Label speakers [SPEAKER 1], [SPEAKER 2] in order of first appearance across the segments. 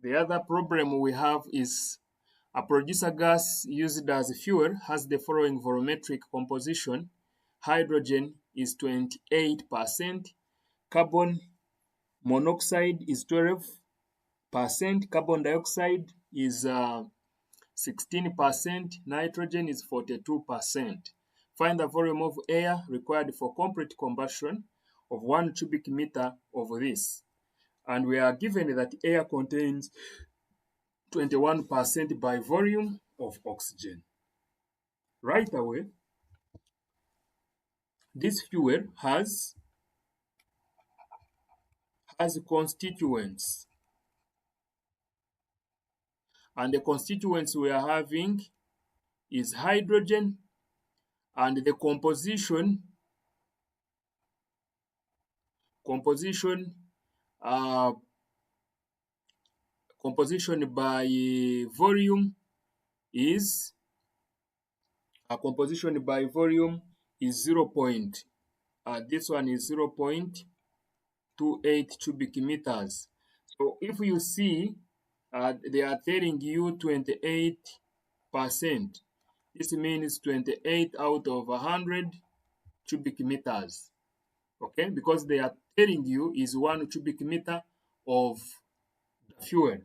[SPEAKER 1] The other problem we have is a producer gas used as fuel has the following volumetric composition. Hydrogen is 28%, carbon monoxide is 12%, carbon dioxide is 16%, nitrogen is 42%. Find the volume of air required for complete combustion of 1 cubic meter of this. And we are given that air contains 21% by volume of oxygen. Right away, this fuel has constituents. And the constituents we are having is hydrogen, and the composition uh, by volume is 0. This one is 0.28 cubic meters. So if you see, they are telling you 28%. This means 28 out of 100 cubic meters. Okay, because they are telling you is 1 cubic meter of the fuel.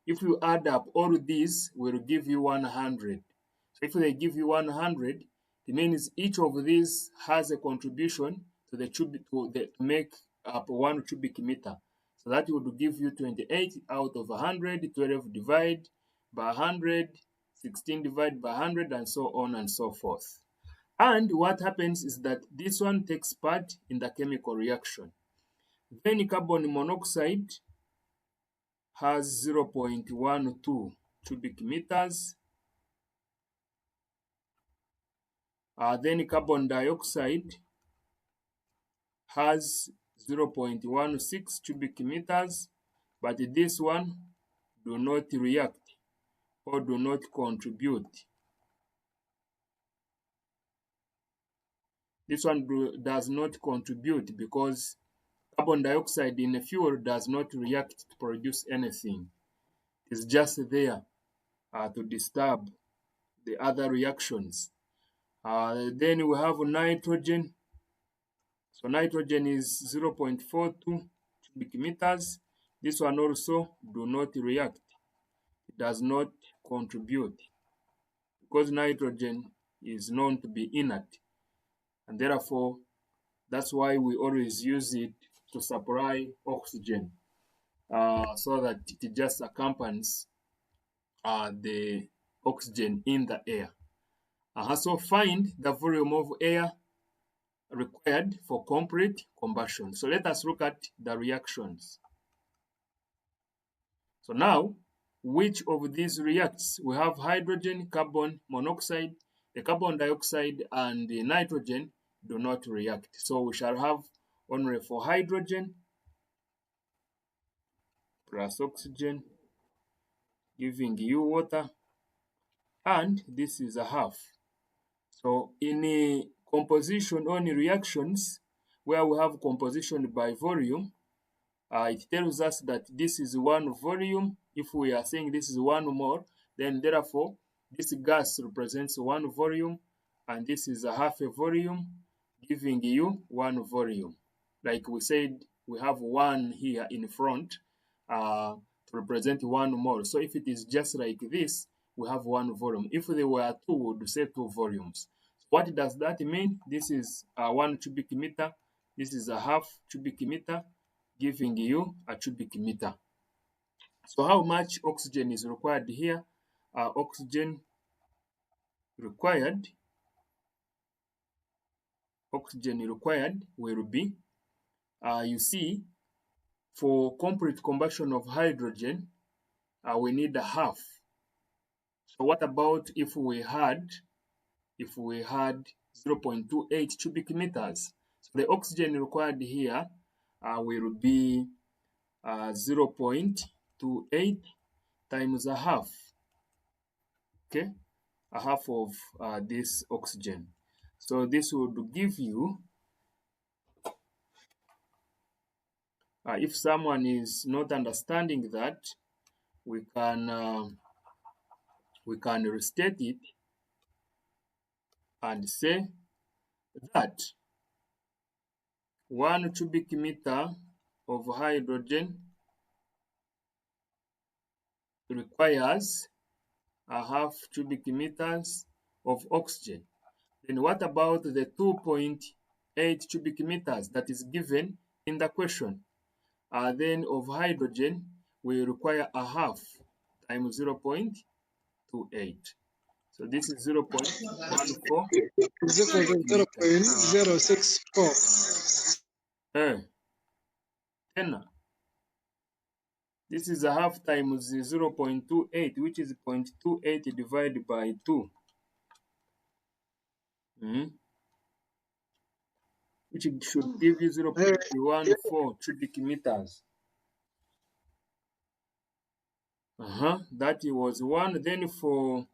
[SPEAKER 1] If you add up all these, will give you 100. So if they give you 100, it means each of these has a contribution to to make up 1 cubic meter. So that would give you 28 out of 100, 12 divided by 100, 16 divided by 100, and so on and so forth. And what happens is that this one takes part in the chemical reaction. Then carbon monoxide has 0.12 cubic meters. Then carbon dioxide has 0.16 cubic meters, but this one do not react or do not contribute. This one does not contribute because carbon dioxide in a fuel does not react to produce anything. It's just there to disturb the other reactions. Then we have nitrogen. So nitrogen is 0.42 cubic meters. This one also do not react. It does not contribute because nitrogen is known to be inert. And therefore, that's why we always use it to supply oxygen, so that it just accompanies the oxygen in the air. So find the volume of air required for complete combustion. So let us look at the reactions. So now, which of these reacts? We have hydrogen, carbon monoxide, the carbon dioxide, and the nitrogen do not react. So we shall have only for hydrogen plus oxygen giving you water, and this is a half. So in a composition only reactions where we have composition by volume, it tells us that this is 1 volume. If we are saying this is 1 mole, then therefore this gas represents 1 volume, and this is a half a volume, giving you 1 volume. Like we said, we have 1 here in front to represent 1 mole. So if it is just like this, we have 1 volume. If there were 2, we would say 2 volumes. What does that mean? This is 1 cubic meter. This is a half cubic meter, giving you a cubic meter. So how much oxygen is required here? Oxygen required will be, you see, for complete combustion of hydrogen, we need a half. So what about if we had 0.28 cubic meters? So the oxygen required here will be 0.28 times a half. Okay, a half of this oxygen. So this would give you, if someone is not understanding that, we can restate it and say that 1 cubic meter of hydrogen requires a half cubic meters of oxygen. Then what about the 2.8 cubic meters that is given in the question? Then of hydrogen, we require a half times 0.28. So this is 0.14
[SPEAKER 2] is equal to
[SPEAKER 1] cubic meters.
[SPEAKER 2] 0.064.
[SPEAKER 1] Then this is a half times 0.28, which is 0.28 divided by 2. Which should give you 0.14 cubic meters. That was one. Then for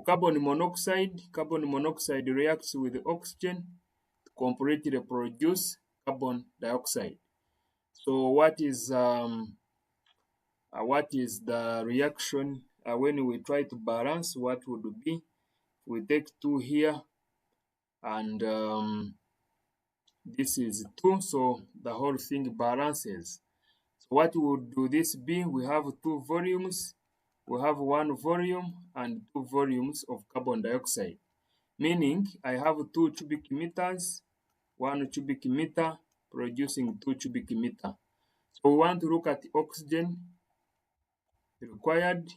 [SPEAKER 1] carbon monoxide reacts with oxygen to completely produce carbon dioxide. So what is the reaction when we try to balance? What would be? We take 2 here, and this is 2, so the whole thing balances. So what would do this be? We have 2 volumes. We have 1 volume and 2 volumes of carbon dioxide, meaning I have 2 cubic meters, 1 cubic meter producing 2 cubic meter. So we want to look at the oxygen required.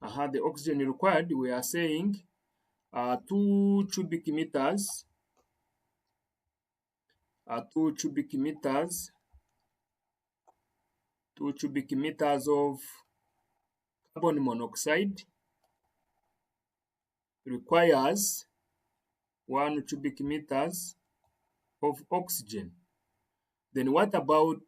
[SPEAKER 1] The oxygen required, we are saying 2 cubic meters, 2 cubic meters of carbon monoxide requires 1 cubic meters of oxygen. Then what about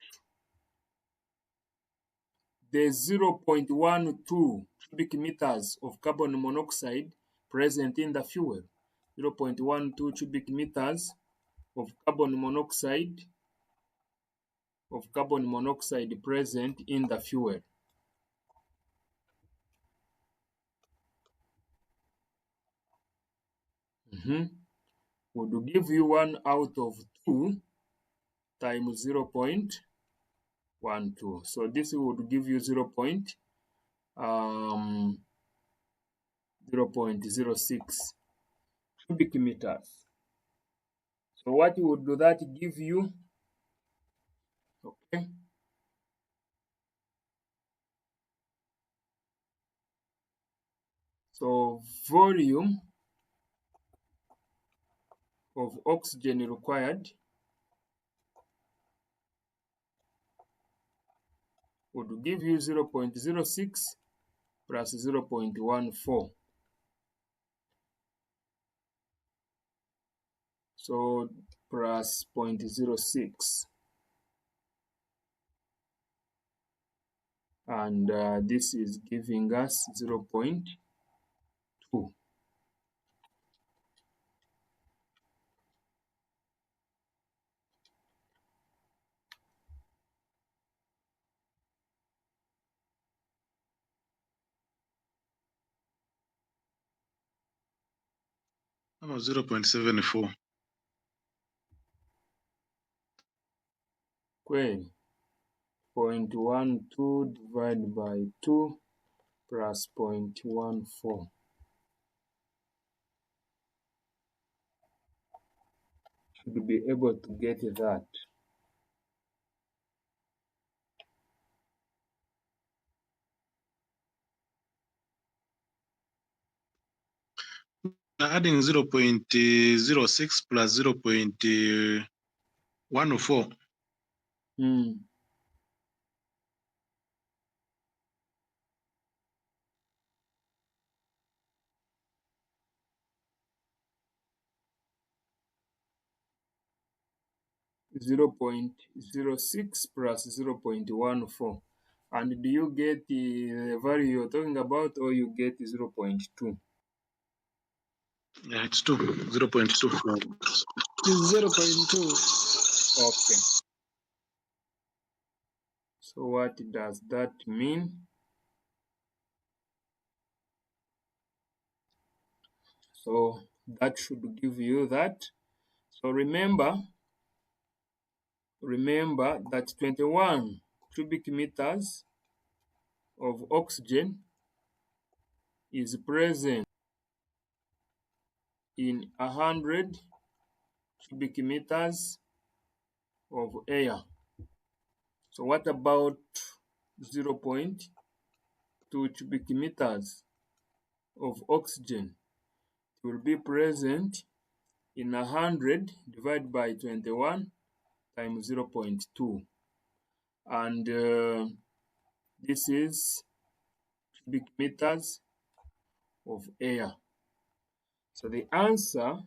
[SPEAKER 1] the 0.12 cubic meters of carbon monoxide present in the fuel? 0.12 cubic meters of carbon monoxide present in the fuel. Would give you 1 out of 2 times 0.12. So this would give you 0.06 cubic meters. So what would that give you? Okay. So volume of oxygen required would give you 0.06 plus 0.14. So plus 0.06. And this is giving us 0.2.
[SPEAKER 3] Almost 0.74.
[SPEAKER 1] Kweli 0.12 divided by 2 plus 0.14. Should be able to get that.
[SPEAKER 3] Adding 0.06 plus 0.104.
[SPEAKER 1] 0.06 plus 0.14. And do you get the value you're talking about, or you get 0.2?
[SPEAKER 3] Yeah, it's 2. 0.2.
[SPEAKER 2] It's 0.2.
[SPEAKER 1] Okay. So what does that mean? So that should give you that. So remember that 21 cubic meters of oxygen is present in 100 cubic meters of air. So what about 0.2 cubic meters of oxygen? It will be present in 100 divided by 21 times 0.2. And this is cubic meters of air. So the answer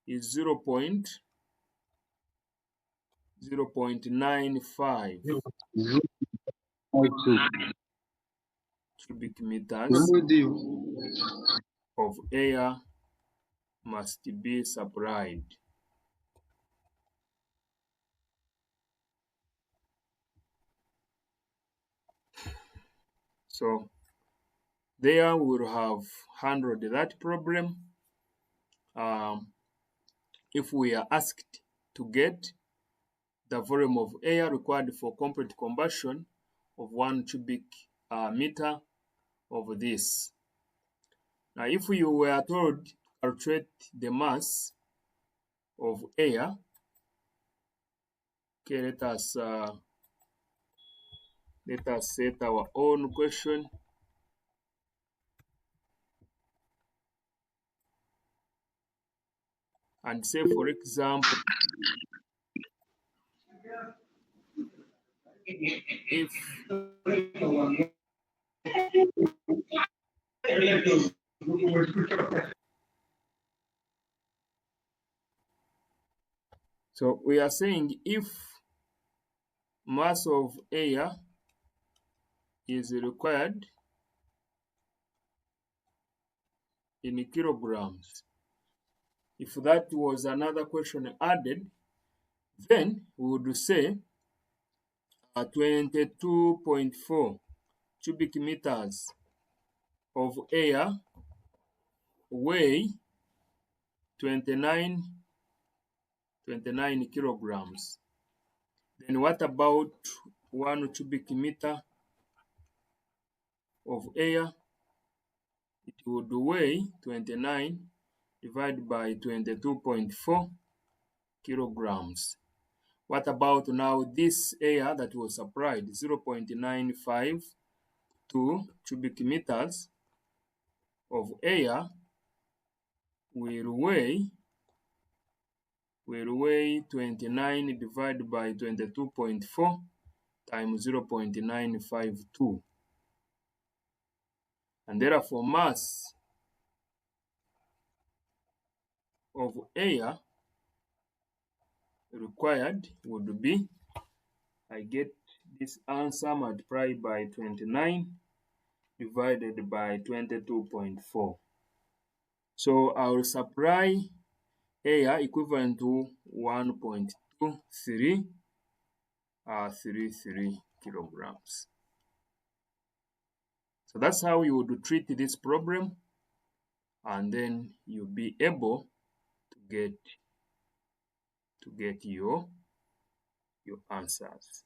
[SPEAKER 1] is 0.95 cubic meters of air must be supplied. So there we will have handled that problem. If we are asked to get the volume of air required for complete combustion of 1 cubic meter of this. Now, if you were told to calculate the mass of air, okay, let us set our own question. And say, for example, if so we are saying if mass of air is required in kilograms. If that was another question added, then we would say 22.4 cubic meters of air weigh 29 kilograms. Then what about 1 cubic meter of air? It would weigh 29 divided by 22.4 kilograms. What about now this air that was supplied, 0.952 cubic meters of air will weigh 29 divided by 22.4 times 0.952. And therefore mass of air required would be, I get this answer multiplied by 29 divided by 22.4. So I will supply air equivalent to 1.2333 kilograms. So that's how you would treat this problem, and then you'll be able to get your answers.